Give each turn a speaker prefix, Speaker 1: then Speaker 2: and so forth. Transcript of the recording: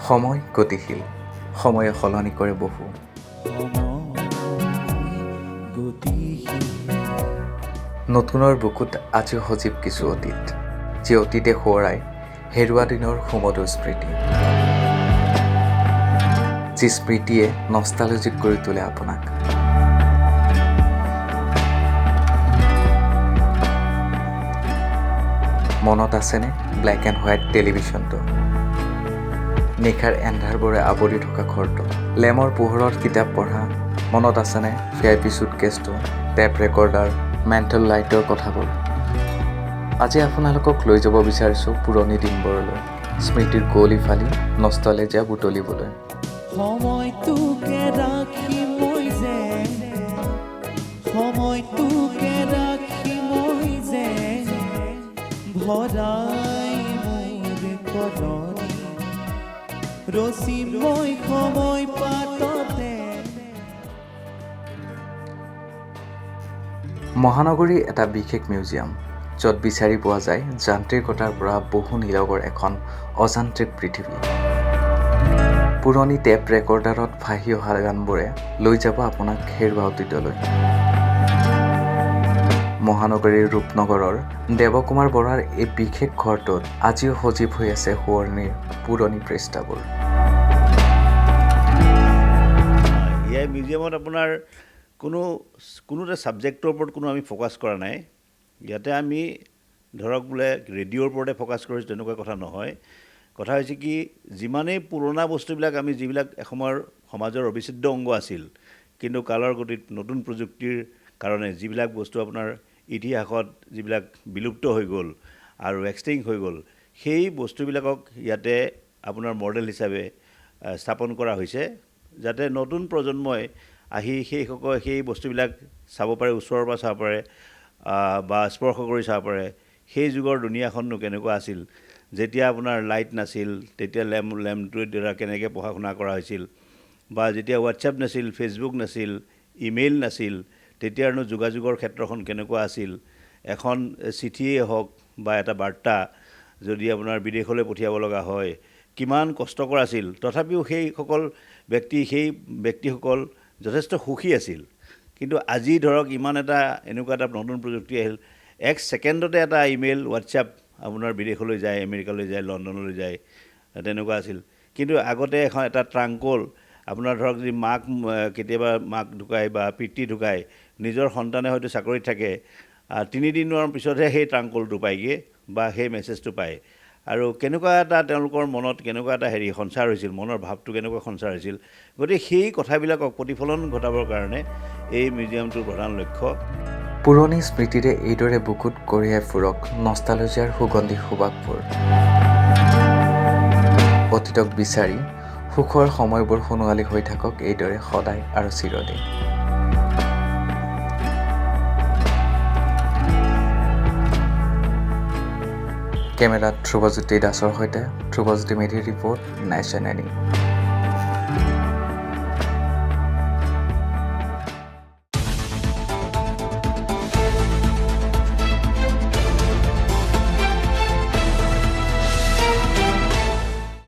Speaker 1: সময় গতিশীল, সময়ে সলনি কৰে বহু। নতুনৰ বুকুত আজিও সজীৱ কিছু অতীত, যি অতীতে সোঁৱৰাই হেৰুৱা দিনৰ সুমধুৰ স্মৃতি, যি স্মৃতিয়ে নষ্টালজিক কৰি তোলে আপোনাক। মনত আছেনে ব্লেক এণ্ড হোৱাইট টেলিভিশ্যনটো, নিশাৰ এন্ধাৰবোৰে আৱৰি থকা ঘৰটো, লেমৰ পোহৰত কিতাপ পঢ়া? মনত আছেনে VIP চুটকেছটো, টেপ ৰেকৰ্ডাৰ, মেণ্টেল লাইটৰ কথাবোৰ? আজি আপোনালোকক লৈ যাব বিচাৰিছোঁ পুৰণি দিনবোৰলৈ, স্মৃতিৰ কুঁৱলী ফালি নষ্টালজিয়া বুটলিবলৈ।
Speaker 2: সময়টোকে ৰাখি মই যে ভৰাই মোৰ কৰণী ৰচি মই সময় পাততে।
Speaker 1: মহানগৰী এটা বিশেষ মিউজিয়াম, য'ত বিচাৰি পোৱা যায় যান্ত্ৰিকতাৰ পৰা বহু নিলগৰ এখন অযান্ত্ৰিক পৃথিৱী। পুৰণি টেপ ৰেকৰ্ডাৰত ভাহি অহা গানবোৰে লৈ যাব আপোনাক হেৰুৱা অতীতলৈ। মহানগৰীৰ ৰূপনগৰৰ দেৱকুমাৰ বৰাৰ এই বিশেষ ঘৰটোত আজিও সজীৱ হৈ আছে সোঁৱৰণিৰ পুৰণি পৃষ্ঠাবোৰ।
Speaker 3: এই মিউজিয়ামত আপোনাৰ কোনো এটা ছাবজেক্টৰ ওপৰত কোনো আমি ফ'কাছ কৰা নাই। ইয়াতে আমি ধৰক বোলে ৰেডিঅ'ৰ ওপৰতে ফ'কাছ কৰিছোঁ তেনেকুৱা কথা নহয়। কথা হৈছে কি, যিমানেই পুৰণা বস্তুবিলাক আমি যিবিলাক এসময়ৰ সমাজৰ অবিচ্ছেদ্য অংগ আছিল, কিন্তু কালৰ গতিত নতুন প্ৰযুক্তিৰ কাৰণে যিবিলাক বস্তু আপোনাৰ ইতিহাসত যিবিলাক বিলুপ্ত হৈ গ'ল আৰু এক্সটিংক্ট হৈ গ'ল, সেই বস্তুবিলাকক ইয়াতে আপোনাৰ মডেল হিচাপে স্থাপন কৰা হৈছে, যাতে নতুন প্ৰজন্মই আহি সেই বস্তুবিলাক চাব পাৰে, ওচৰৰ পৰা চাব পাৰে বা স্পৰ্শ কৰি চাব পাৰে। সেই যুগৰ দুনিয়াখননো কেনেকুৱা আছিল, যেতিয়া আপোনাৰ লাইট নাছিল, তেতিয়া লেম্পটোৰ দ্বাৰা কেনেকৈ পঢ়া শুনা কৰা হৈছিল, বা যেতিয়া হোৱাটছএপ নাছিল, ফেচবুক নাছিল, ইমেইল নাছিল, তেতিয়ানো যোগাযোগৰ ক্ষেত্ৰখন কেনেকুৱা আছিল। এখন চিঠিয়েই হওক বা এটা বাৰ্তা যদি আপোনাৰ বিদেশলৈ পঠিয়াব লগা হয়, কিমান কষ্টকৰ আছিল। তথাপিও সেই ব্যক্তিসকল যথেষ্ট সুখী আছিল। কিন্তু আজি ধৰক ইমান এনেকুৱা এটা নতুন প্ৰযুক্তি আহিল, এক ছেকেণ্ডতে এটা ইমেইল, হোৱাটছএপ আপোনাৰ বিদেশলৈ যায়, আমেৰিকালৈ যায়, লণ্ডনলৈ যায়, তেনেকুৱা আছিল। কিন্তু আগতে এটা ট্ৰাংকল আপোনাৰ ধৰক যদি কেতিয়াবা মাক ঢুকায় বা পিতৃ ঢুকায়, নিজৰ সন্তানে হয়তো চাকৰিত থাকে, 3 দিনৰ পিছতহে সেই ট্ৰাংকলটো পায়গৈ বা সেই মেছেজটো পায়। আৰু কেনেকুৱা এটা তেওঁলোকৰ মনত কেনেকুৱা এটা সঞ্চাৰ হৈছিল, মনৰ ভাৱটো কেনেকুৱা সঞ্চাৰ হৈছিল। গতিকে সেই কথাবিলাকক প্ৰতিফলন ঘটাবৰ কাৰণে এই মিউজিয়ামটোৰ প্ৰধান লক্ষ্য।
Speaker 1: পুৰণি স্মৃতিৰে এইদৰে বুকুত কঢ়িয়াই ফুৰক নষ্টালজিয়াৰ সুগন্ধি সুবাসবোৰ। অতীতক বিচাৰি সুখৰ সময়বোৰ সোণোৱালী হৈ থাকক এইদৰে সদায় আৰু চিৰদিন। কেমেৰাত ধ্ৰুৱজ্যোতি দাসৰ সৈতে ধ্ৰুৱজ্যোতি মেধিৰ ৰিপৰ্ট, নেশ্যন এনি।